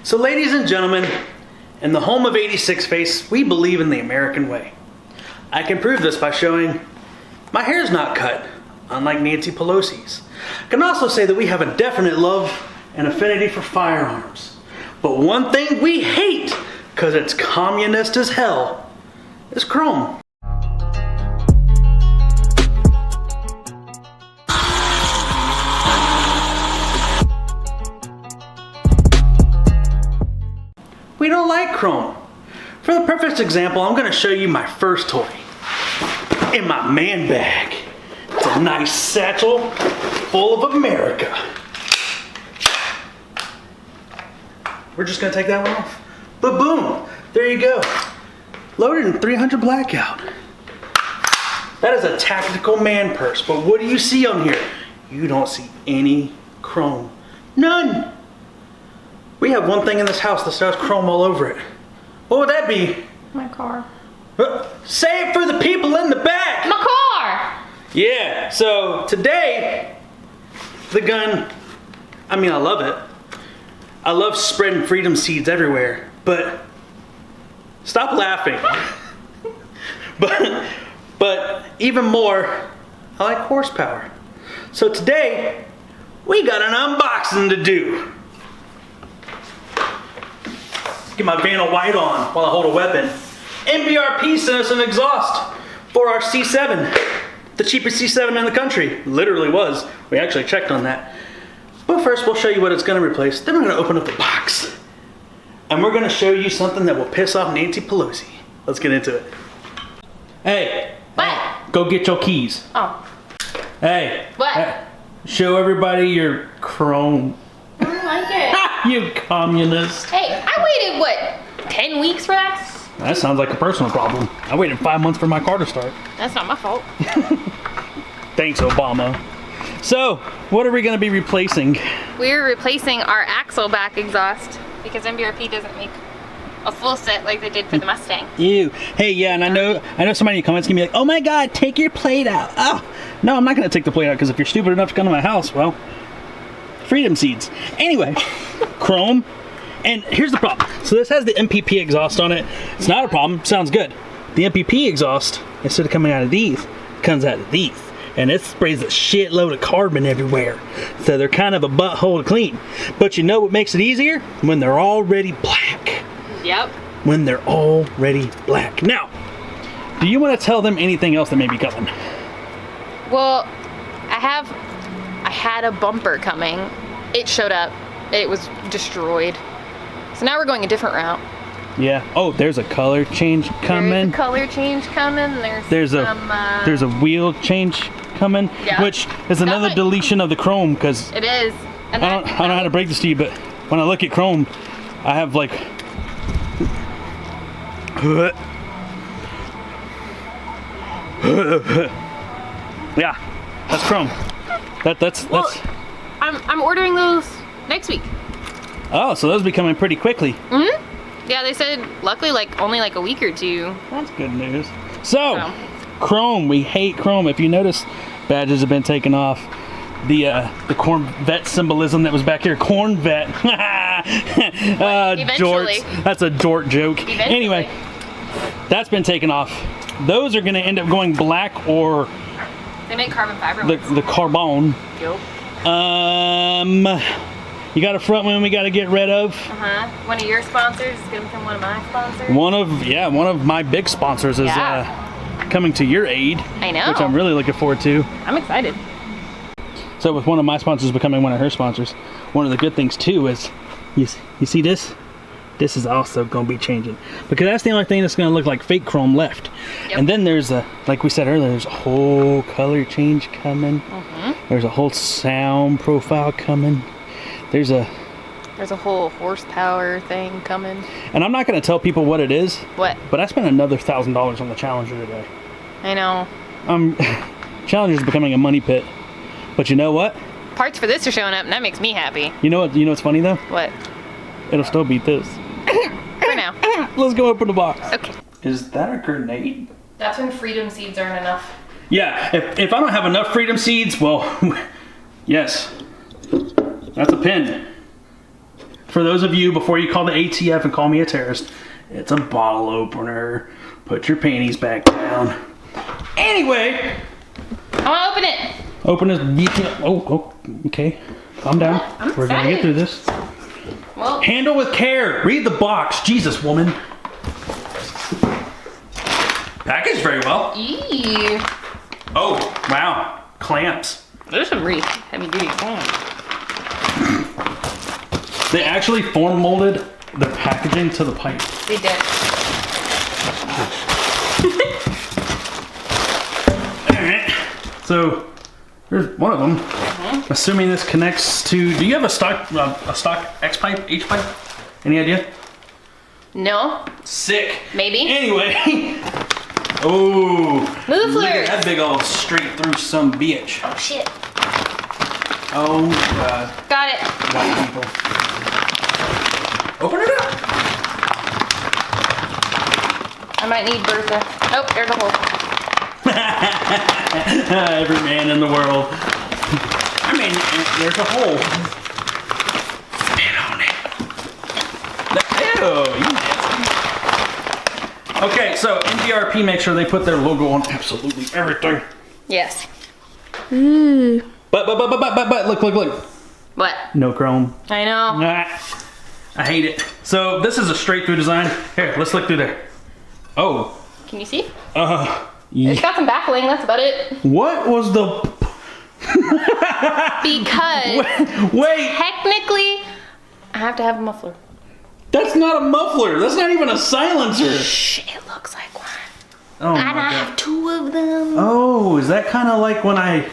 So ladies and gentlemen, in the home of 86 Face, we believe in the American way. I can prove this by showing my hair's not cut, unlike Nancy Pelosi's. I can also say that we have a definite love and affinity for firearms. But one thing we hate, because it's communist as hell, is chrome. We don't like chrome. For the perfect example, I'm going to show you my first toy in my man bag. It's a nice satchel full of America. We're just going to take that one off. But boom, there you go. Loaded in 300 blackout. That is a tactical man purse, but what do you see on here? You don't see any chrome. None. We have one thing in this house that has chrome all over it. What would that be? My car. Say it for the people in the back. My car! Yeah, so today, the gun, I mean, I love it. I love spreading freedom seeds everywhere, but stop laughing. but even more, I like horsepower. So today, we got an unboxing to do. Get my Vanna White on while I hold a weapon. MBRP sent us an exhaust for our C7. The cheapest C7 in the country. Literally was. We actually checked on that. But first we'll show you what it's going to replace. Then we're going to open up the box. And we're going to show you something that will piss off Nancy Pelosi. Let's get into it. Hey. What? Hey, go get your keys. Oh. Hey. What? Hey, show everybody your chrome. I don't like it. You communist. Hey, I waited, what, 10 weeks for that? That sounds like a personal problem. I waited 5 months for my car to start. That's not my fault. Thanks, Obama. So, what are we going to be replacing? We're replacing our axle back exhaust because MBRP doesn't make a full set like they did for the Mustang. Ew. Hey, yeah, and I know somebody in the comments can be like, oh my god, take your plate out. Oh, no, I'm not going to take the plate out because if you're stupid enough to come to my house, well, freedom seeds. Anyway, chrome. And here's the problem. So this has the MPP exhaust on it. It's not a problem. Sounds good. The MPP exhaust, instead of coming out of these, comes out of these. And it sprays a shitload of carbon everywhere. So they're kind of a butthole to clean. But you know what makes it easier? When they're already black. Yep. When they're already black. Now, do you want to tell them anything else that may be coming? Well, I had a bumper coming. It showed up. It was destroyed. So now we're going a different route. Yeah. Oh, there's a color change coming. There's a color change coming. There's a wheel change coming, yeah. Which is another deletion of the chrome because it is. And I don't know how to break this to you, but when I look at chrome, I have like yeah, that's chrome. That's. I'm ordering those next week. Oh, so those will be coming pretty quickly. Mm-hmm. Yeah, they said luckily only a week or two. That's good news. So, chrome, we hate chrome. If you notice, badges have been taken off. The corvette symbolism that was back here, corvette. Eventually. Jorts. That's a jort joke. Eventually. Anyway, that's been taken off. Those are going to end up going black or they make carbon fiber. The carbon. Yep. You got a front one we got to get rid of. One of your sponsors is going to become one of my sponsors. One of my big sponsors is coming to your aid. I know. Which I'm really looking forward to. I'm excited. So with one of my sponsors becoming one of her sponsors, one of the good things too is, you see this? This is also going to be changing. Because that's the only thing that's going to look like fake chrome left. Yep. And then there's like we said earlier, there's a whole color change coming. There's a whole sound profile coming. There's a whole horsepower thing coming. And I'm not going to tell people what it is. What? But I spent another $1,000 on the Challenger today. I know. Challenger's becoming a money pit. But you know what? Parts for this are showing up, and that makes me happy. You know what's funny though? What? It'll still beat this. For now. Let's go open the box. Okay. Is that a grenade? That's when freedom seeds aren't enough. Yeah, if I don't have enough freedom seeds, well, yes. That's a pin. for those of you, before you call the ATF and call me a terrorist, it's a bottle opener. Put your panties back down. Anyway. I want to open it. Open this. Oh, okay. Calm down. We're going to get through this. Well, handle with care. Read the box. Jesus, woman. Packaged very well. Eee. Oh, wow. Clamps. There's some really heavy duty clamps. They actually form molded the packaging to the pipe. They did. Alright. So, there's one of them. Assuming this connects to. Do you have a stock X pipe, H pipe? Any idea? No. Sick. Maybe. Anyway. Oh. Mufflers. Look at that big old straight through some bitch. Oh shit. Oh god. Got it. White people. Open it up. I might need Bertha. Oh, there's a hole. Every man in the world. I mean, there's a hole. Spit on it. Ew, you nasty. Okay, so MBRP makes sure they put their logo on absolutely everything. Yes. But, look. What? No chrome. I know. I hate it. So this is a straight through design. Here, let's look through there. Oh. Can you see? Yeah. It's got some baffling, that's about it. What was the... Because Wait. technically, I have to have a muffler. That's not a muffler. That's not even a silencer. Shh, it looks like one. Oh my And I god. have two of them. Oh, is that kind of like when I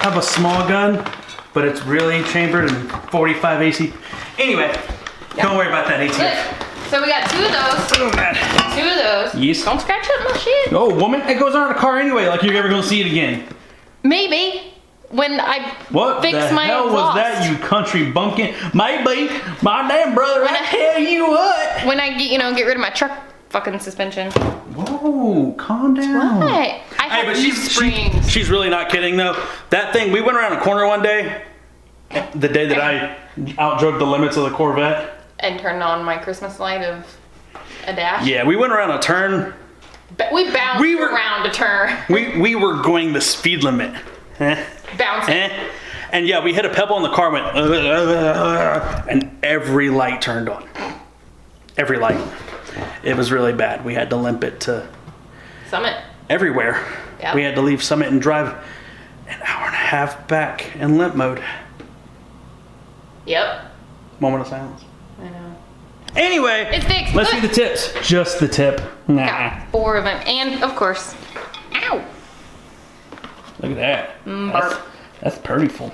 have a small gun, but it's really chambered and 45 AC? Anyway, don't worry about that ATF. Good. So we got two of those. Oh god. Two of those. Yes. Don't scratch up my shit. Oh, woman, it goes on in a car anyway, like you're never gonna see it again. Maybe. When I What fix the my hell exhaust. was that, you country bumpkin? Maybe. My damn brother, I tell you what. When I get rid of my truck fucking suspension. Whoa, calm down. What? I Hey, have but these springs. she's really not kidding though. That thing, we went around a corner one day, the day that I outdrove the limits of the Corvette. And turned on my Christmas light of a dash. Yeah, we went around a turn. We bounced around a turn. We were going the speed limit. Bouncing. And yeah, we hit a pebble and the car went, and every light turned on. Every light. It was really bad. We had to limp it to Summit. everywhere. Yep. We had to leave Summit and drive an hour and a half back in limp mode. Yep. Moment of silence. I know. Anyway, It's fixed. let's Look. see the tips. Just the tip. Nah. Got 4 of them. And, of course, ow. Look at that. Barb. That's pretty full.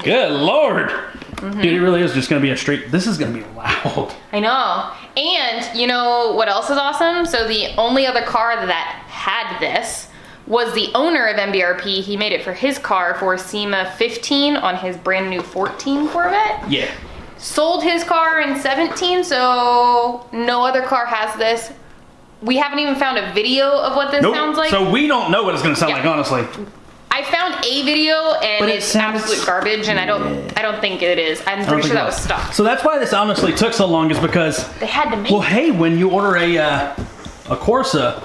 Good Lord. Dude, it really is just going to be a straight, this is going to be loud. I know. And you know what else is awesome? So the only other car that had this was the owner of MBRP. He made it for his car for SEMA 15 on his brand new 14 Corvette. Yeah. Sold his car in 17, so no other car has this. We haven't even found a video of what this sounds like. So we don't know what it's going to sound like, honestly. I found a video and But it it's sounds- absolute garbage, and I don't think it is. I'm pretty sure that was stock. So that's why this honestly took so long, is because, They had to make well, hey, when you order a Corsa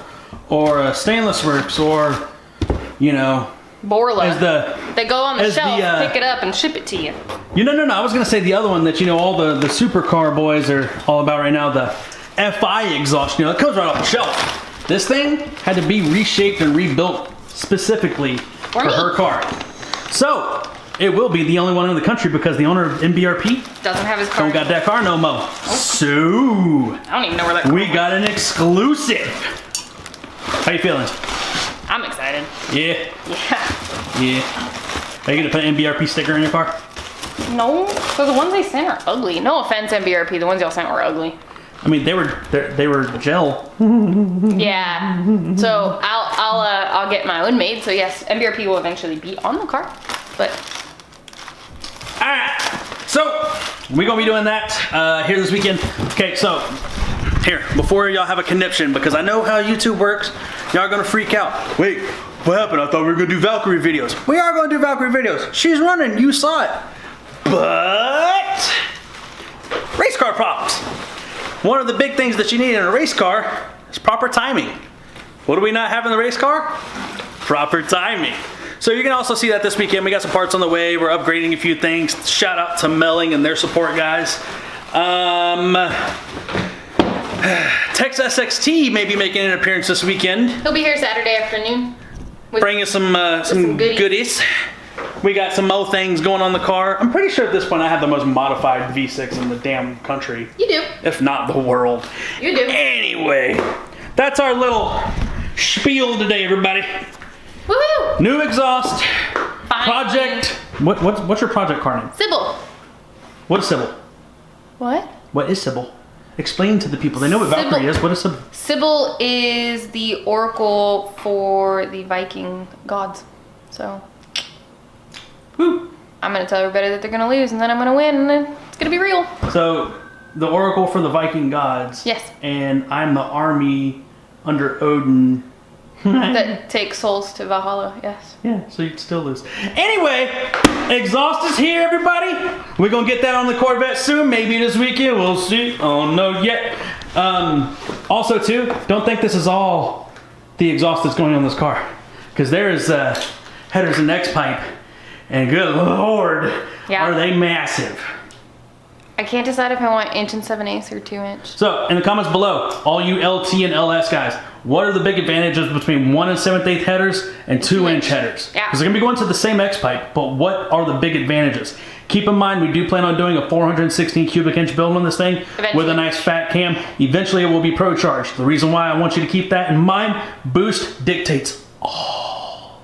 or a Stainless Works or, you know, Borla. as They go on the as the, shelf, pick it up, and ship it to you. no, I was going to say the other one that, you know, all the supercar boys are all about right now, the FI exhaust, you know, it comes right off the shelf. This thing had to be reshaped and rebuilt specifically for me. her car. So, it will be the only one in the country because the owner of MBRP Doesn't have his car. don't got that car no more. So, I don't even know where that car we went. got an exclusive. How you feeling? I'm excited. Yeah, Yeah. Are you gonna put an MBRP sticker in your car? No, so the ones they sent are ugly. No offense, MBRP. The ones y'all sent were ugly. I mean, they were gel. Yeah. So I'll get my own made. So yes, MBRP will eventually be on the car. But All right, so we're gonna be doing that here this weekend. Okay, so here, before y'all have a conniption, because I know how YouTube works, y'all are gonna freak out. Wait, what happened? I thought we were gonna do Valkyrie videos. We are gonna do Valkyrie videos. She's running, you saw it. But race car props. One of the big things that you need in a race car is proper timing. What do we not have in the race car? Proper timing. So you're gonna also see that this weekend. We got some parts on the way. We're upgrading a few things. Shout out to Melling and their support guys. Tex SXT may be making an appearance this weekend. He'll be here Saturday afternoon. Bringing some goodies. We got some more things going on the car. I'm pretty sure at this point I have the most modified V6 in the damn country. You do. If not the world. You do. Anyway, that's our little spiel today, everybody. Woohoo! New exhaust. Fine. Project. What's your project car name? Sybil. What is Sybil? What? What is Sybil? Explain to the people. They know what Valkyrie is. What is Sybil? Sybil is the oracle for the Viking gods. So, Woo. I'm gonna tell everybody that they're gonna lose, and then I'm gonna win, and then it's gonna be real. So, the oracle for the Viking gods. Yes. And I'm the army under Odin. That takes souls to Valhalla. Yes. Yeah, so you'd still lose. Anyway, exhaust is here, everybody. We're gonna get that on the Corvette soon. Maybe this weekend. We'll see. Oh no, yet. Also, too, don't think this is all the exhaust that's going on this car, because there is headers and X pipe, and good lord, Yeah. are they massive. I can't decide if I want 1.7" or 2". So, in the comments below, all you LT and LS guys, what are the big advantages between 1 7/8 headers and 2-inch headers? Yeah. Because they're going to be going to the same X pipe, but what are the big advantages? Keep in mind, we do plan on doing a 416 cubic inch build on this thing Eventually. with a nice fat cam. Eventually, it will be Pro Charged. The reason why I want you to keep that in mind, boost dictates all.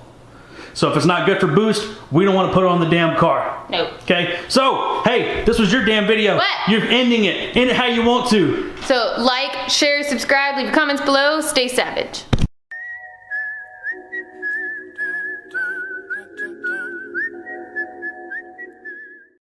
So if it's not good for boost, we don't want to put it on the damn car. Nope. Okay? So, hey, this was your damn video. What? You're ending it. End it how you want to. So, like, share, subscribe, leave comments below. Stay savage.